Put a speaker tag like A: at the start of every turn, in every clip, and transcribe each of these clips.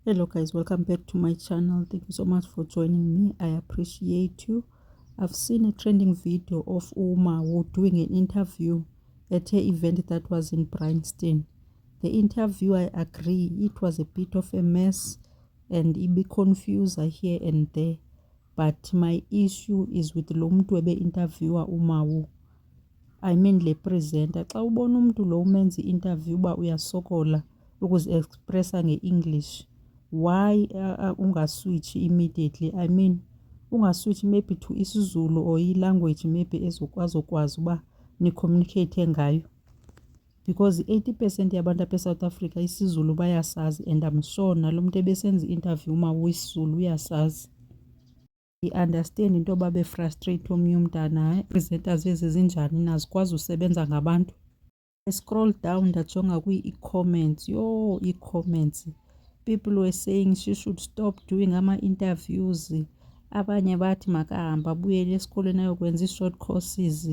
A: Hello guys, welcome back to my channel. Thank you so much for joining me. I appreciate you. I've seen a trending video of Uma doing an interview at her event that was in Bryanston. The interview, I agree, it was a bit of a mess and it be confused here and there. But my issue is with lo muntu ebe interviewer Uma. I mean le presenter. Xa ubona umuntu lo umenza i-interview ba uyasokola ukuzi-expressa nge-English. Why ungaswitch immediately? I mean ungaswitch maybe to isiZulu or i-language maybe azokwazi uba ni-communicate ngayo, because 80% yabantu apha eSouth Africa isiZulu bayasazi and I'm sure nalo muntu ebesenza i-interview uma wisiZulu uyasazi. I-understand into yoba befrustrate omnye umntana, hayi presenters ezi zinjani nazikwazi usebenza ngabantu. I scroll down ndajonga kwi-comments, i-comments. People were saying she should stop doing ama-interviews. Abanye bathi makahamba abuyele esikoleni ayokwenza i-short courses.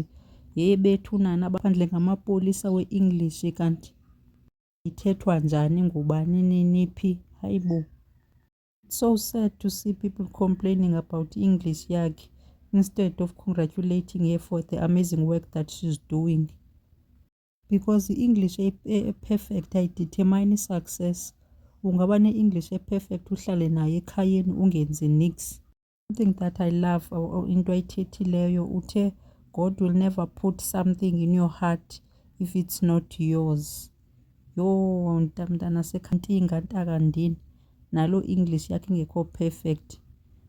A: Bethunana abaphandle ngamapolisa we-English kanti ithethwa njani ngubani niphi, hayibo. It's so sad to see people complaining about English yakhe instead of congratulating her for the amazing work that she's doing. Because English perfect ayidetermine success. Ungaba ne-English perfect uhlale naye ekhayeni ungenzi nix. Something that I love into ayithethileyo uthe God will never put something in your heart if it's not yours. Mntana sekantinga ntakandini nalo English yakhe ingekho perfect.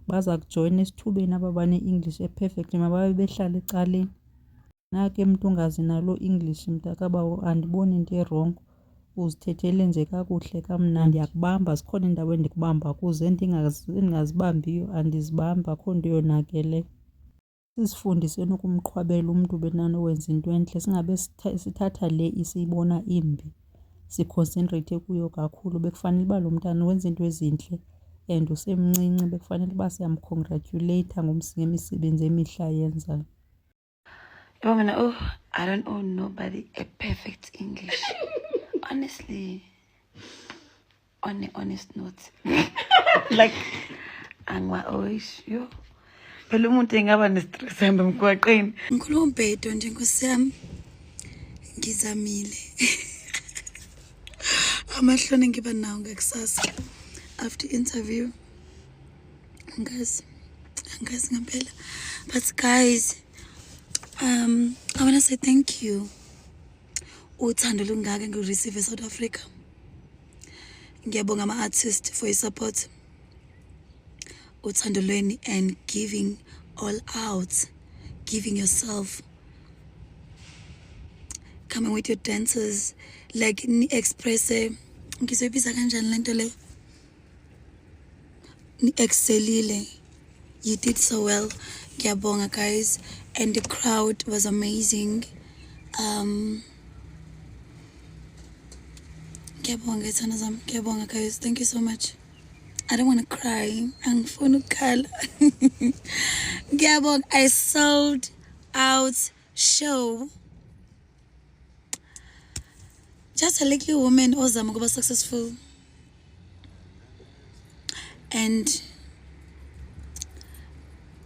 A: Baza kujoyina esithubeni ababane English perfect mababe behlala ecaleni. Nake umuntu ungazi nalo English mntakabawo andiboni into wrong. Uzithethele nje kakuhle kamnandi yakubamba, zikhona indawo endikubamba kuzo endingazibambiyo andizibamba, akho nto yonakele. Sisifundiseni ukumqhwabela umuntu benanowenza into entle, singabe sithatha le isiyibona imbi siconcentrate kuyo kakhulu. Bekufanele uba lo mntana wenza into ezintle and usemncinci, bekufanele uba siyamcongratulate ngemisebenzi emihle ayenzayo.
B: I don't owe nobody a perfect English. Honestly, on a honest note, like, angwa always yo. Phela umuntu engaba ne-stress hamba emgwaqeni.
C: Ngikhuluma umbhedo nje Nkosi yami. Ngizamile. Amahloni ngiba nawo ngakusasa after interview. Angazi ngempela. But guys, I want to say thank you. Uthando lungaka ngireceive eSouth Africa. Ngiyabonga ama-artist for your support. Uthando lweni and giving all out, giving yourself, coming with your dancers, like ni express ngizoyibiza kanjani lento le, ni excelile. You did so well. Ngiyabonga guys, and the crowd was amazing. Ngiyabonga ithana zami, ngiyabonga guys, thank you so much. I don't want to cry. Angifuna ukukhala. Ngiyabonga, I sold out show. Just a lucky woman ozama ukuba successful. And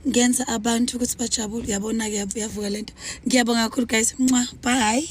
C: ngenza abantu ukuthi bajabule. Uyabona ke yavuka lento. Ngiyabonga kakhulu guys. Bye.